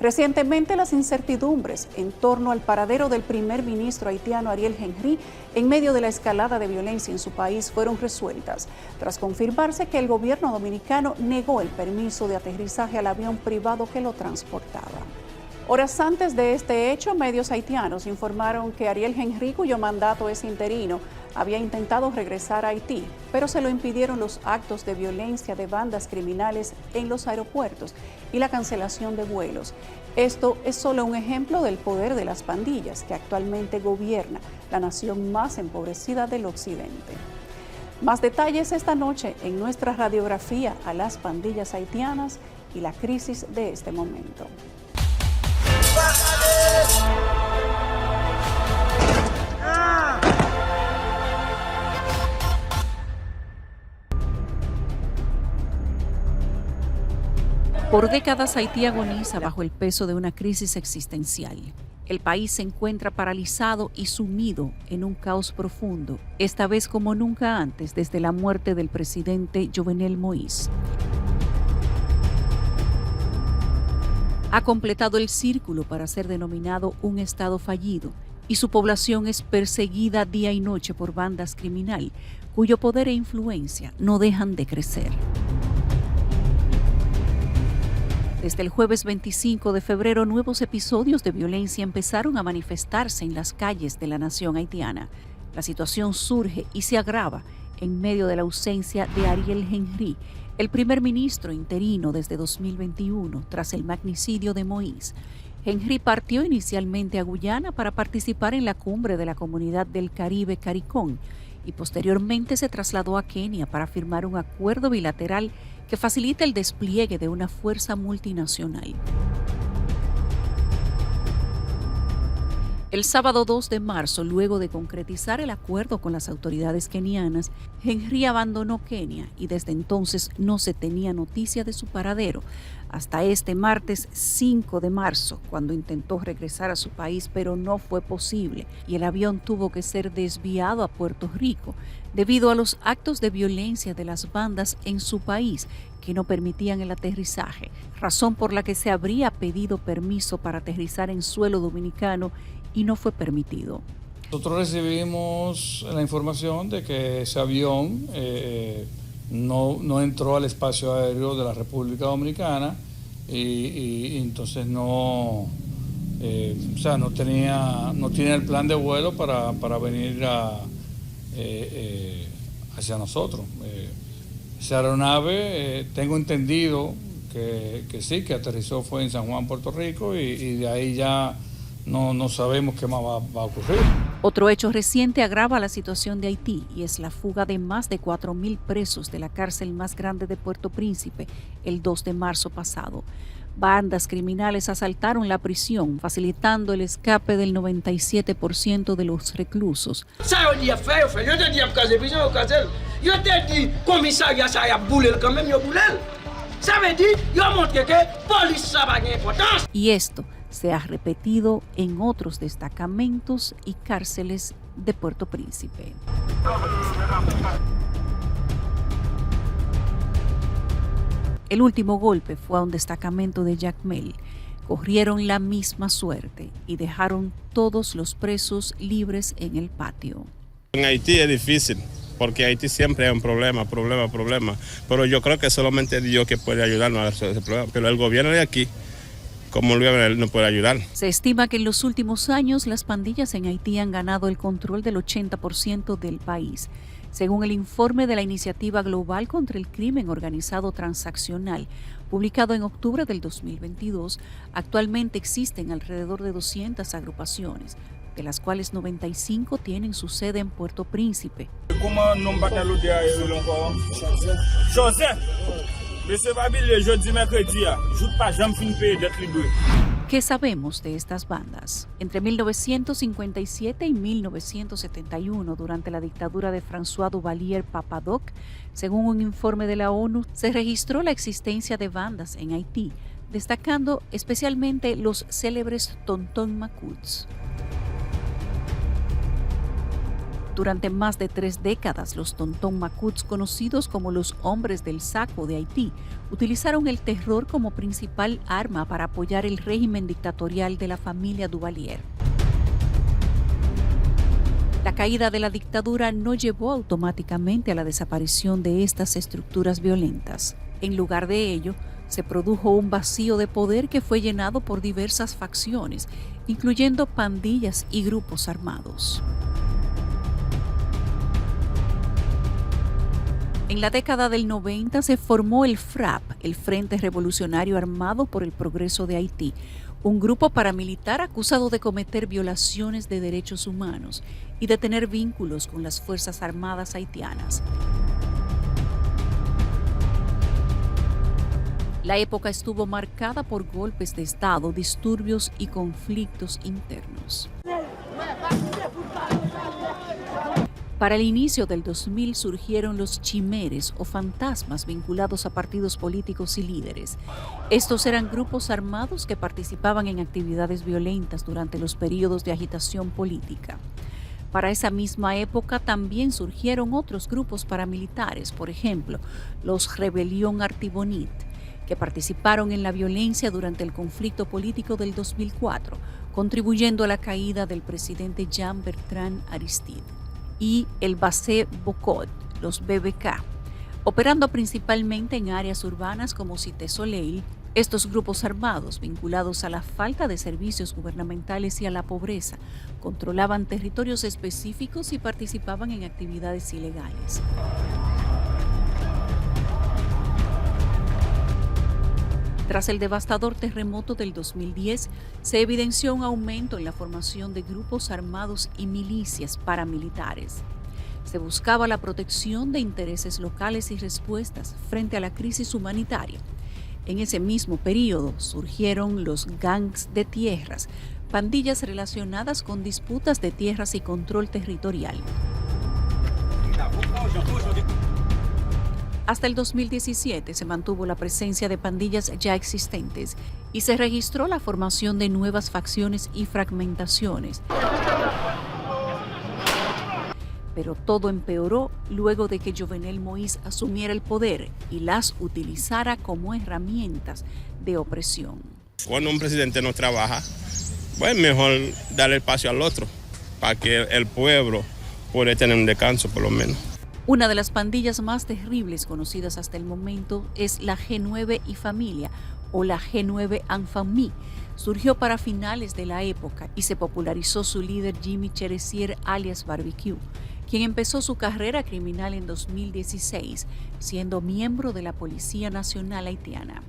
Recientemente, las incertidumbres en torno al paradero del primer ministro haitiano Ariel Henry en medio de la escalada de violencia en su país fueron resueltas, tras confirmarse que el gobierno dominicano negó el permiso de aterrizaje al avión privado que lo transportaba. Horas antes de este hecho, medios haitianos informaron que Ariel Henry, cuyo mandato es interino, había intentado regresar a Haití, pero se lo impidieron los actos de violencia de bandas criminales en los aeropuertos y la cancelación de vuelos. Esto es solo un ejemplo del poder de las pandillas que actualmente gobierna la nación más empobrecida del occidente. Más detalles esta noche en nuestra radiografía a las pandillas haitianas y la crisis de este momento. Por décadas, Haití agoniza bajo el peso de una crisis existencial. El país se encuentra paralizado y sumido en un caos profundo, esta vez como nunca antes desde la muerte del presidente Jovenel Moïse. Ha completado el círculo para ser denominado un estado fallido y su población es perseguida día y noche por bandas criminales cuyo poder e influencia no dejan de crecer. Desde el jueves 25 de febrero, nuevos episodios de violencia empezaron a manifestarse en las calles de la nación haitiana. La situación surge y se agrava en medio de la ausencia de Ariel Henry, el primer ministro interino desde 2021, tras el magnicidio de Moïse. Henry partió inicialmente a Guyana para participar en la cumbre de la Comunidad del Caribe, CARICOM, y posteriormente se trasladó a Kenia para firmar un acuerdo bilateral que facilita el despliegue de una fuerza multinacional. El sábado 2 de marzo, luego de concretizar el acuerdo con las autoridades kenianas, Henry abandonó Kenia y desde entonces no se tenía noticia de su paradero, hasta este martes 5 de marzo, cuando intentó regresar a su país, pero no fue posible y el avión tuvo que ser desviado a Puerto Rico debido a los actos de violencia de las bandas en su país que no permitían el aterrizaje, razón por la que se habría pedido permiso para aterrizar en suelo dominicano y no fue permitido. Nosotros recibimos la información de que ese avión no entró al espacio aéreo de la República Dominicana y entonces no tenía el plan de vuelo para venir hacia nosotros. Esa aeronave, tengo entendido que sí, que aterrizó fue en San Juan, Puerto Rico, y de ahí ya no sabemos qué más va a ocurrir. Otro hecho reciente agrava la situación de Haití y es la fuga de más de 4,000 presos de la cárcel más grande de Puerto Príncipe el 2 de marzo pasado. Bandas criminales asaltaron la prisión, facilitando el escape del 97% de los reclusos. Y esto se ha repetido en otros destacamentos y cárceles de Puerto Príncipe. El último golpe fue a un destacamento de Jacmel. Corrieron la misma suerte y dejaron todos los presos libres en el patio. En Haití es difícil, porque Haití siempre hay un problema. Pero yo creo que solamente Dios que puede ayudarnos a resolver ese problema. Pero el gobierno de aquí, como él no puede ayudar. Se estima que en los últimos años las pandillas en Haití han ganado el control del 80% del país. Según el informe de la Iniciativa Global contra el Crimen Organizado Transaccional, publicado en octubre del 2022, actualmente existen alrededor de 200 agrupaciones, de las cuales 95 tienen su sede en Puerto Príncipe. ¿Qué sabemos de estas bandas? Entre 1957 y 1971, durante la dictadura de François Duvalier Papadoc, según un informe de la ONU, se registró la existencia de bandas en Haití, destacando especialmente los célebres Tonton Macoutes. Durante más de 3 décadas, los Tonton Macoutes, conocidos como los hombres del saco de Haití, utilizaron el terror como principal arma para apoyar el régimen dictatorial de la familia Duvalier. La caída de la dictadura no llevó automáticamente a la desaparición de estas estructuras violentas. En lugar de ello, se produjo un vacío de poder que fue llenado por diversas facciones, incluyendo pandillas y grupos armados. En la década del 90 se formó el FRAP, el Frente Revolucionario Armado por el Progreso de Haití, un grupo paramilitar acusado de cometer violaciones de derechos humanos y de tener vínculos con las Fuerzas Armadas haitianas. La época estuvo marcada por golpes de Estado, disturbios y conflictos internos. Para el inicio del 2000 surgieron los chimeres o fantasmas vinculados a partidos políticos y líderes. Estos eran grupos armados que participaban en actividades violentas durante los periodos de agitación política. Para esa misma época también surgieron otros grupos paramilitares, por ejemplo, los Rebelión Artibonite, que participaron en la violencia durante el conflicto político del 2004, contribuyendo a la caída del presidente Jean-Bertrand Aristide, y el Basé Bocot, los BBK, operando principalmente en áreas urbanas como Cité Soleil. Estos grupos armados, vinculados a la falta de servicios gubernamentales y a la pobreza, controlaban territorios específicos y participaban en actividades ilegales. Tras el devastador terremoto del 2010, se evidenció un aumento en la formación de grupos armados y milicias paramilitares. Se buscaba la protección de intereses locales y respuestas frente a la crisis humanitaria. En ese mismo periodo surgieron los gangs de tierras, pandillas relacionadas con disputas de tierras y control territorial. Hasta el 2017 se mantuvo la presencia de pandillas ya existentes y se registró la formación de nuevas facciones y fragmentaciones. Pero todo empeoró luego de que Jovenel Moïse asumiera el poder y las utilizara como herramientas de opresión. Cuando un presidente no trabaja, pues mejor darle espacio al otro, para que el pueblo pueda tener un descanso por lo menos. Una de las pandillas más terribles conocidas hasta el momento es la G9 y Familia, o la G9 en Famille. Surgió para finales de la época y se popularizó su líder Jimmy Cheressier, alias Barbecue, quien empezó su carrera criminal en 2016, siendo miembro de la Policía Nacional Haitiana.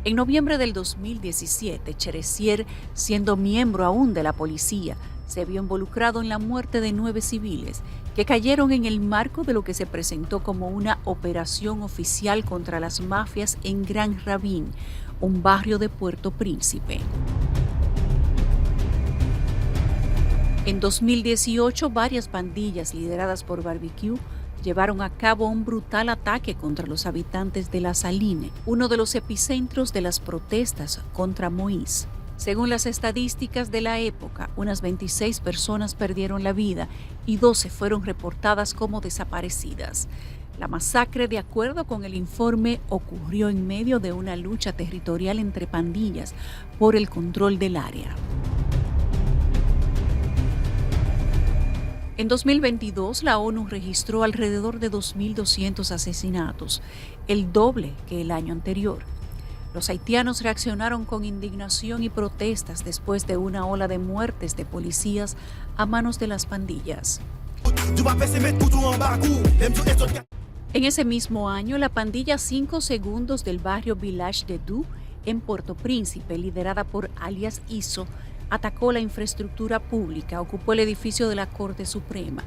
En noviembre del 2017, Cheressier, siendo miembro aún de la policía, se vio involucrado en la muerte de 9 civiles que cayeron en el marco de lo que se presentó como una operación oficial contra las mafias en Gran Ravine, un barrio de Puerto Príncipe. En 2018, varias pandillas lideradas por Barbecue llevaron a cabo un brutal ataque contra los habitantes de La Saline, uno de los epicentros de las protestas contra Moïse. Según las estadísticas de la época, unas 26 personas perdieron la vida y 12 fueron reportadas como desaparecidas. La masacre, de acuerdo con el informe, ocurrió en medio de una lucha territorial entre pandillas por el control del área. En 2022, la ONU registró alrededor de 2.200 asesinatos, el doble que el año anterior. Los haitianos reaccionaron con indignación y protestas después de una ola de muertes de policías a manos de las pandillas. En ese mismo año, la pandilla 5 Segundos del barrio Village de Dou, en Puerto Príncipe, liderada por alias Iso, atacó la infraestructura pública, ocupó el edificio de la Corte Suprema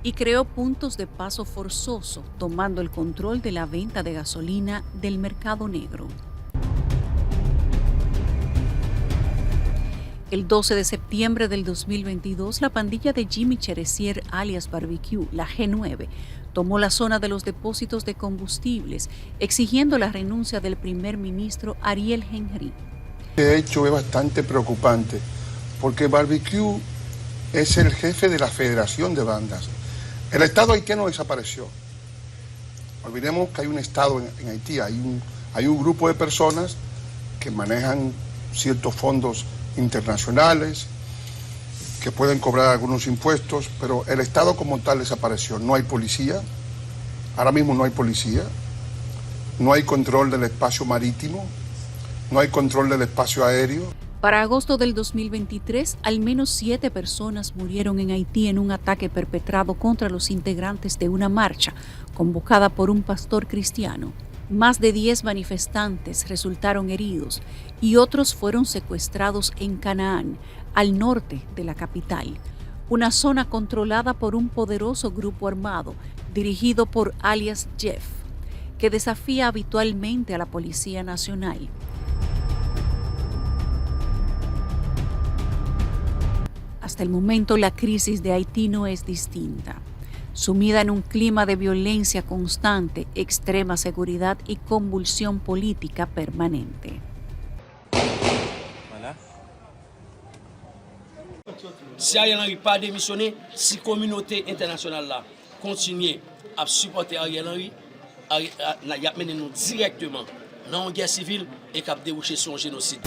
y creó puntos de paso forzoso, tomando el control de la venta de gasolina del mercado negro. El 12 de septiembre del 2022, la pandilla de Jimmy Cheressier, alias Barbecue, la G9, tomó la zona de los depósitos de combustibles, exigiendo la renuncia del primer ministro Ariel Henry. De hecho, es bastante preocupante, porque Barbecue es el jefe de la Federación de Bandas. El Estado haitiano desapareció. Olvidemos que hay un Estado en Haití, hay un grupo de personas que manejan ciertos fondos internacionales, que pueden cobrar algunos impuestos, pero el Estado como tal desapareció. No hay policía, ahora mismo no hay policía, no hay control del espacio marítimo, no hay control del espacio aéreo. Para agosto del 2023, al menos 7 personas murieron en Haití en un ataque perpetrado contra los integrantes de una marcha convocada por un pastor cristiano. Más de 10 manifestantes resultaron heridos y otros fueron secuestrados en Canaán, al norte de la capital, una zona controlada por un poderoso grupo armado dirigido por alias Jeff, que desafía habitualmente a la Policía Nacional. Hasta el momento, la crisis de Haití no es distinta. Sumida en un clima de violencia constante, extrema seguridad y convulsión política permanente. Si Ariel Henry pas démissionné, si la communauté internationale continue à supporter Ariel Henry, il a mené nous directement dans une guerre civile et qui a débouché sur un génocide.